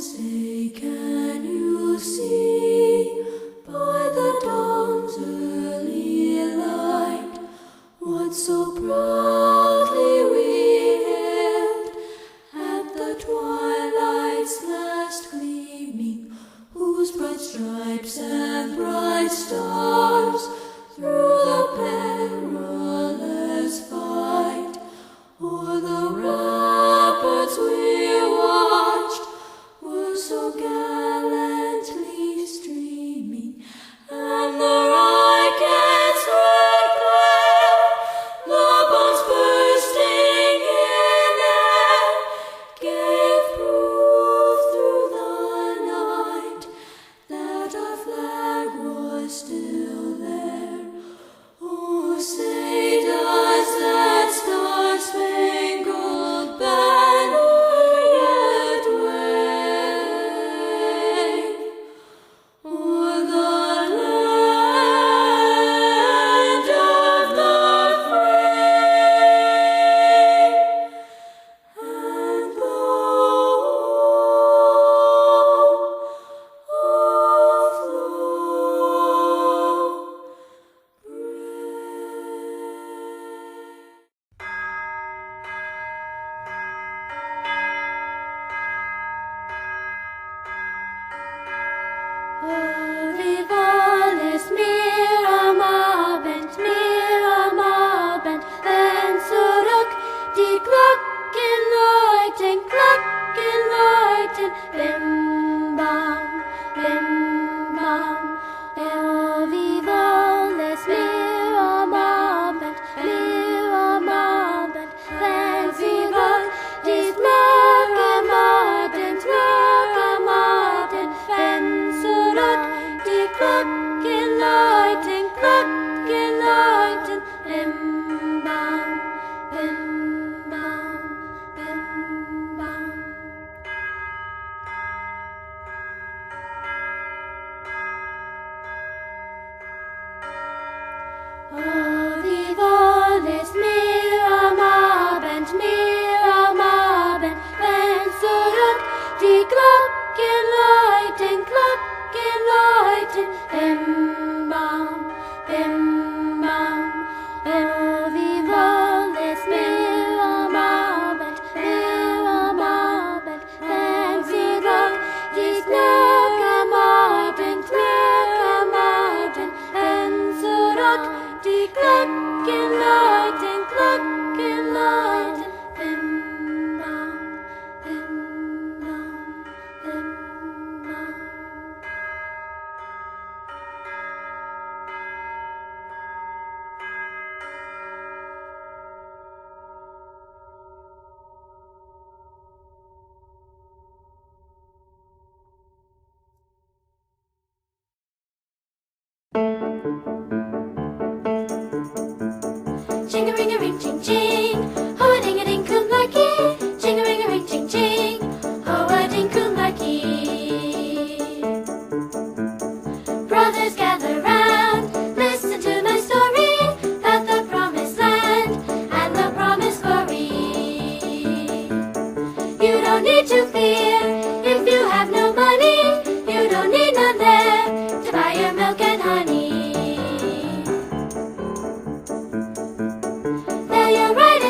say, can you see by the dawn's early light what so proudly we hailed at the twilight's last gleaming, whose bright stripes and bright stars through the perilous fight o'er the ramparts we watched were so gallantly streaming, and the rockets' red glare, the bombs bursting in air, gave proof through the night that our flag was still there. Oh, say does that star-spangled banner yet wave o'er the land of the free and blow of low Oh, vive alles Miramabend, Miramabend, wenn zurück die Glocken läuten, bim bam, bim bam. Oh, vive alles Miramabend, Miramabend, wenn zurück die Glocken läuten, wenn zurück die Glocken läuten, bim bam, bim bam, bim bam. Oh, vive alles Miramabend, Miramabend, wenn zurück die Glocken läuten, bim bam, bim bam. Oh, vive alles Miramabend, Miramabend, wenn zurück die Glocken läuten, wenn zurück die Glocken läuten, bim bam, bim bam, bim bam. Ching-a-ring-a-ring, ching-ching, ho-a-ding-a-ding, coon-likey. Ching-a-ring-a-ring, ching-ching, ho-a-ding, coon-likey. Brothers, gather round, listen to my story about the promised land and the promised glory. You don't need to fear if you have no money. You don't need none there to buy your milk and honey. There you'll ride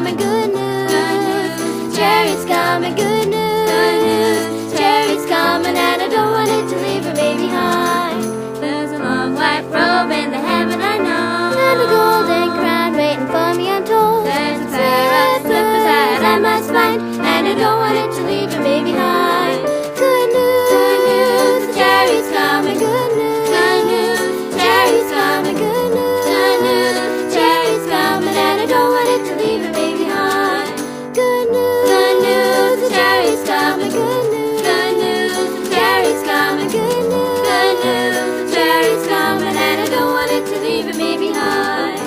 coming, good news. Cherry's coming, good news. Cherry's coming, and I don't want it to leave her baby behind. There's a long white robe in the heaven I know, And a golden crown waiting for me, I'm told. there's a pair of slippers that I must find, and I don't want it to leave her baby behind. Good news, Cherry's coming, good news. Good news, Cherry's coming, good news. good news, Cherry's coming, and I don't want it to leave her baby behind. Good good news, news, Cherry's coming, good news. good news, Cherry's coming, good news. good news, Cherry's coming, and I don't want it to leave her baby behind.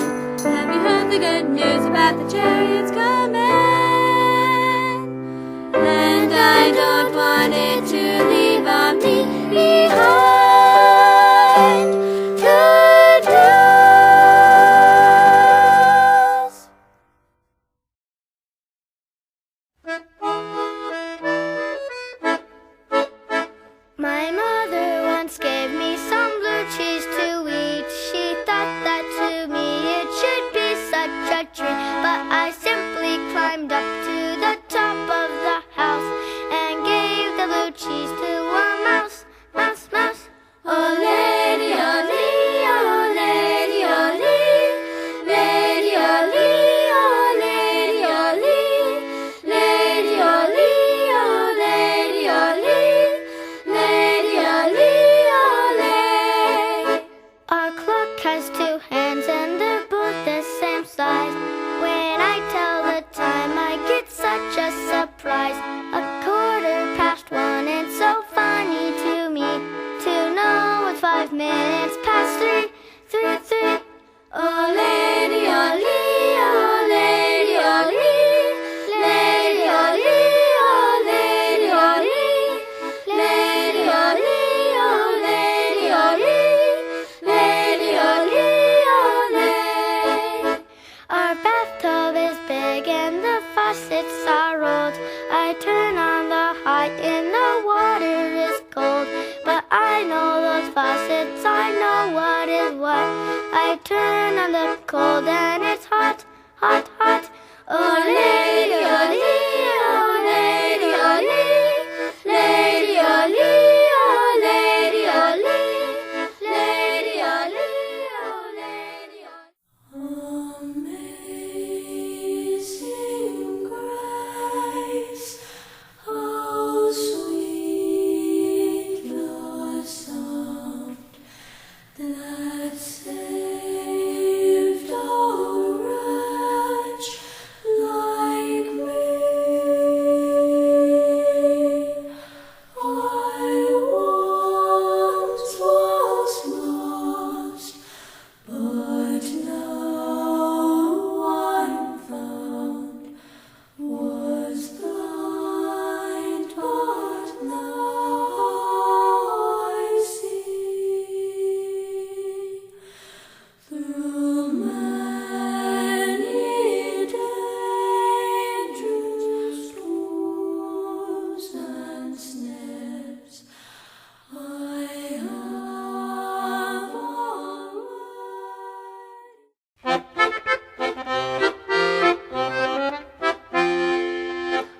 Have you heard the good news about the chariots coming? And I don't want it to leave on me behind. Good news. My mother once gave me some blue cheese to eat. She thought that to me it should be such a treat. But I simply climbed up to the top of the house and gave the blue cheese to a mouse, mouse, mouse. Oh lady, oh lee, oh lady, oh lee, lady, oh lee, oh lady, oh lee, lady, oh lee, oh lady, oh lee, lady, oh lee, oh lady. Our clock has two hands and they're both the same size. When I tell the time, I get such a surprise. 1:15, it's so funny to me to know it's 5 minutes past 3, 3, 3. Oh lady, oh lee, oh lady, oh lee, lady, oh lee, oh lady, oh lee, lady, oh lee, oh lady, oh lee, lady, oh lee, oh lady. Our bathtub is big and the faucets are old. I turn on the hot and the water is cold. But I know those faucets, I know what is what. I turn on the cold and it's hot, hot, hot. Oh lady, oh lee, oh lady, oh lee, lady, oh lee, oh lady, oh lee, lady, oh lee, oh lady, oh. Amazing grace, how sweet the sound that saved a wretch like me. I once was lost, but now I'm found. Was blind, but now I see. Through many dangerous woes and snares, I have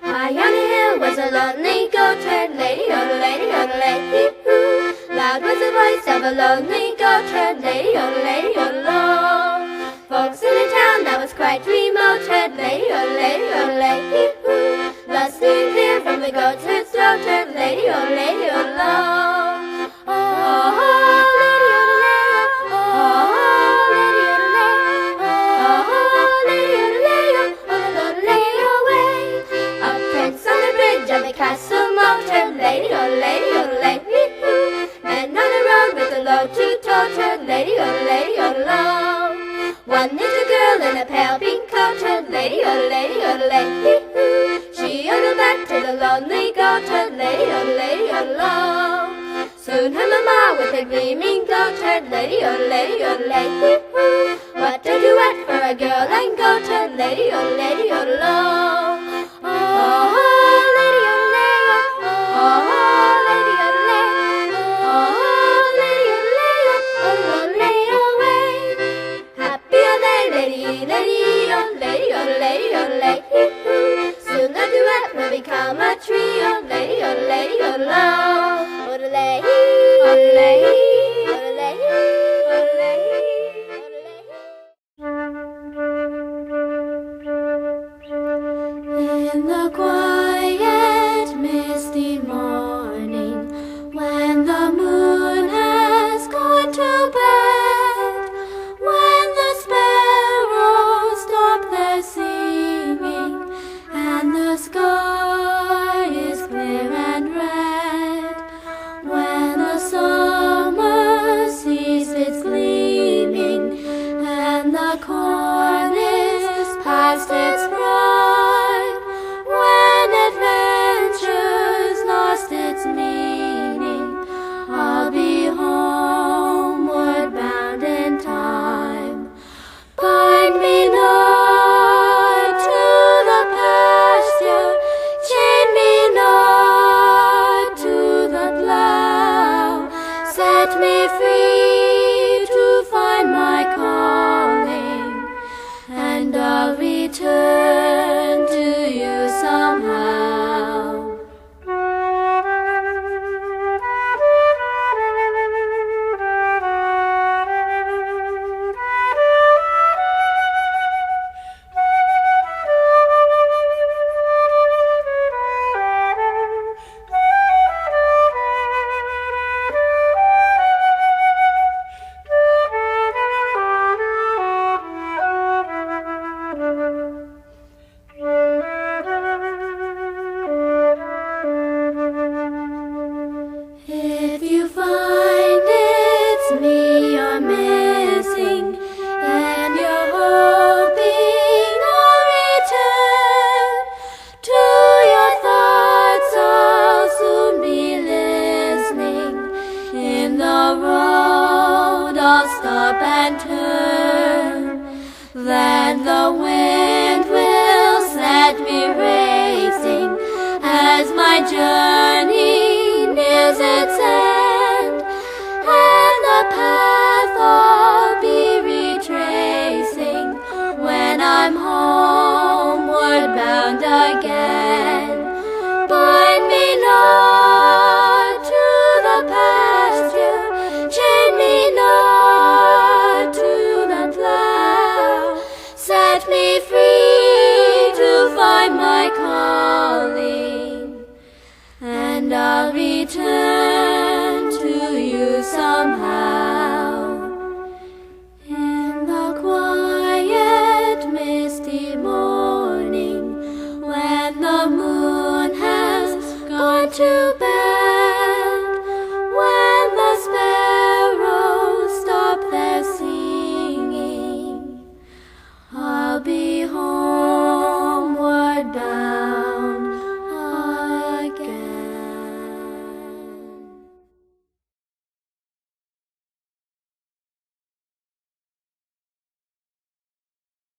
High on a hill was a lonely goat-herd lady, oh lady, oh lady, hoo. Loud was the voice of a lonely goat-herd lady, oh lady, oh low. Folks in a town that was quite remote heard lady, oh lady, hoo. Lusty and clear from the goat's herd's throat heard lady, oh low. Oh, lady, oh lady, away. A prince on the bridge of the castle moat heard lady, oh lady, hoo. Men on the road with a load to tote heard lady, oh low. One little girl in a pale pink coat heard lady, oh lady, hoo. She yodeled back to the lonely goat heard lady, oh low. Soon her mamma with a gleaming goat heard lady, oh hoo. What a duet for a girl and goat heard lady, oh low. Oh, lady, oh lady, oh lady, away. Happy are they, lady, oh lady, oh lady, oh lady. become a tree. Oh lady, oh lady, oh love. Odelay, odelay, odelay, odelay, odelay. In the quiet, misty morning, when the moon has gone to bed, when the sparrows stop their singing, and the sky is clear and red, when the summer sees its gleaming, and the corn is past its prime, when adventure's lost its meaning, I'll be homeward bound in time. Bind me not to the pasture, chain me not to the plough, set me free to find my calling, and I'll return to you somehow. If you find it's me you're missing, and you're hoping I'll return, to your thoughts I'll soon be listening. In the road I'll stop and turn, then the wind will set me racing, as my journey nears its end, and the path I'll be retracing, when I'm homeward bound again. Bind me not to the pasture, chain me not to the plough, set me free to find my calling, and I'll return to you somehow. In the quiet, misty morning, when the moon has gone to bed,